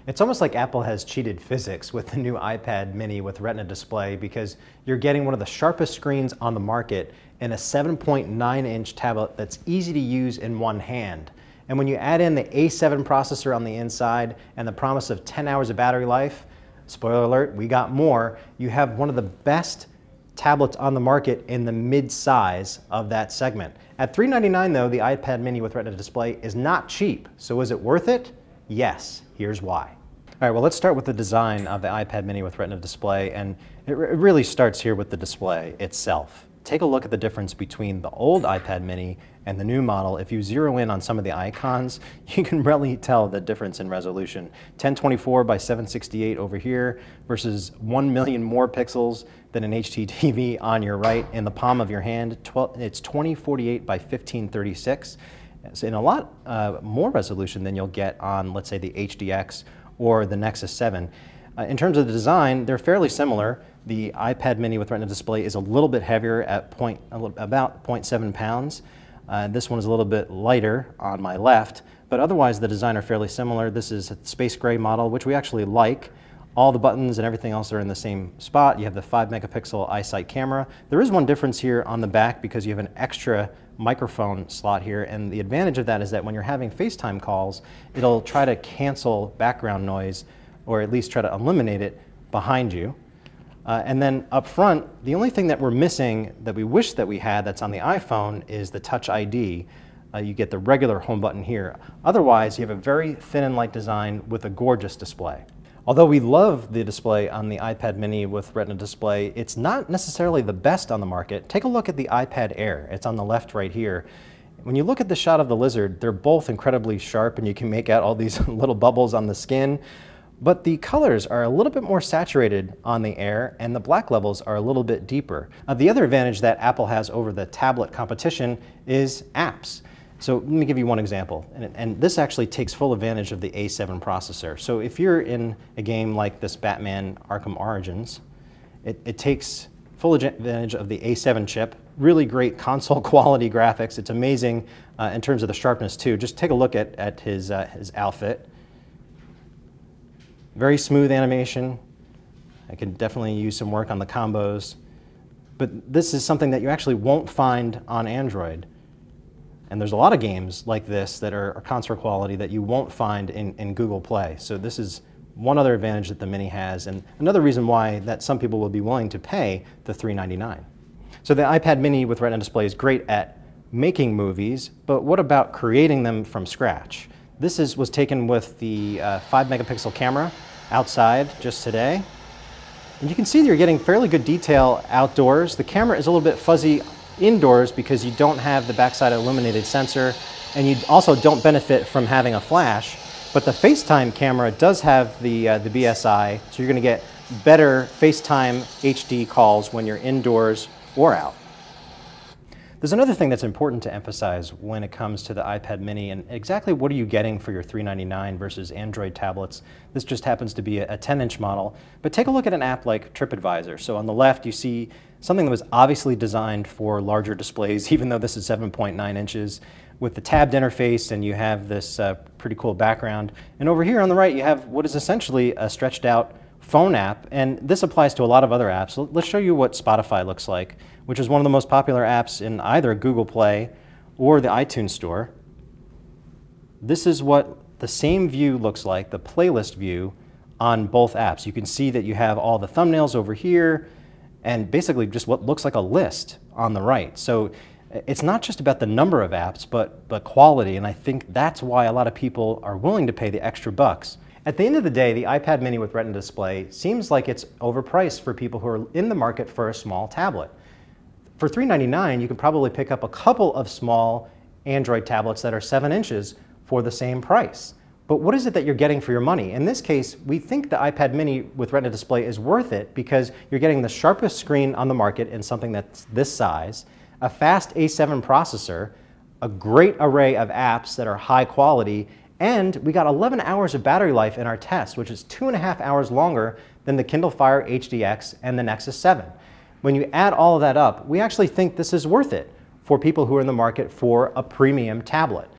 It's almost like Apple has cheated physics with the new iPad mini with Retina Display because you're getting one of the sharpest screens on the market in a 7.9-inch tablet that's easy to use in one hand. And when you add in the A7 processor on the inside and the promise of 10 hours of battery life, spoiler alert, we got more, you have one of the best tablets on the market in the mid-size of that segment. At $399 though, the iPad mini with Retina Display is not cheap. So is it worth it? Yes, here's why. All right, well, let's start with the design of the iPad mini with Retina Display, and it really starts here with the display itself. Take a look at the difference between the old iPad mini and the new model. If you zero in on some of the icons, you can really tell the difference in resolution. 1024 by 768 over here versus 1 million more pixels than an HDTV on your right in the palm of your hand. It's 2048 by 1536. It's in a lot more resolution than you'll get on, let's say, the HDX or the Nexus 7. In terms of the design, they're fairly similar. The iPad mini with Retina Display is a little bit heavier at about 0.7 pounds. This one is a little bit lighter on my left, but otherwise the design are fairly similar. This is a space gray model, which we actually like. All the buttons and everything else are in the same spot. You have the 5-megapixel iSight camera. There is one difference here on the back because you have an extra microphone slot here, and the advantage of that is that when you're having FaceTime calls, it'll try to cancel background noise, or at least try to eliminate it behind you. And then up front, the only thing that we're missing that we wish that we had that's on the iPhone is the Touch ID. You get the regular home button here. Otherwise, you have a very thin and light design with a gorgeous display. Although we love the display on the iPad mini with Retina Display, it's not necessarily the best on the market. Take a look at the iPad Air. It's on the left right here. When you look at the shot of the lizard, they're both incredibly sharp and you can make out all these little bubbles on the skin. But the colors are a little bit more saturated on the Air and the black levels are a little bit deeper. The other advantage that Apple has over the tablet competition is apps. So let me give you one example, and this actually takes full advantage of the A7 processor. So if you're in a game like this Batman Arkham Origins, it takes full advantage of the A7 chip, really great console quality graphics. It's amazing in terms of the sharpness too. Just take a look at his outfit. Very smooth animation. I could definitely use some work on the combos, but this is something that you actually won't find on Android. And there's a lot of games like this that are console quality that you won't find in Google Play. So this is one other advantage that the Mini has, and another reason why that some people will be willing to pay the $399. So the iPad Mini with Retina Display is great at making movies, but what about creating them from scratch? This was taken with the 5-megapixel camera outside just today. And you can see that you're getting fairly good detail outdoors. The camera is a little bit fuzzy indoors because you don't have the backside illuminated sensor, and you also don't benefit from having a flash. But the FaceTime camera does have the BSI, so you're going to get better FaceTime HD calls when you're indoors or out. There's another thing that's important to emphasize when it comes to the iPad mini and exactly what are you getting for your $399 versus Android tablets. This just happens to be a 10-inch model, but take a look at an app like TripAdvisor. So on the left you see something that was obviously designed for larger displays, even though this is 7.9 inches, with the tabbed interface, and you have this pretty cool background. And over here on the right you have what is essentially a stretched out phone app, and this applies to a lot of other apps. Let's show you what Spotify looks like, which is one of the most popular apps in either Google Play or the iTunes Store. This is what the same view looks like, the playlist view, on both apps. You can see that you have all the thumbnails over here and basically just what looks like a list on the right. So it's not just about the number of apps, but quality, and I think that's why a lot of people are willing to pay the extra bucks. At the end of the day, the iPad mini with Retina Display seems like it's overpriced for people who are in the market for a small tablet. For $399, you can probably pick up a couple of small Android tablets that are 7 inches for the same price. But what is it that you're getting for your money? In this case, we think the iPad mini with Retina Display is worth it because you're getting the sharpest screen on the market in something that's this size, a fast A7 processor, a great array of apps that are high quality, and we got 11 hours of battery life in our test, which is 2.5 hours longer than the Kindle Fire HDX and the Nexus 7. When you add all of that up, we actually think this is worth it for people who are in the market for a premium tablet.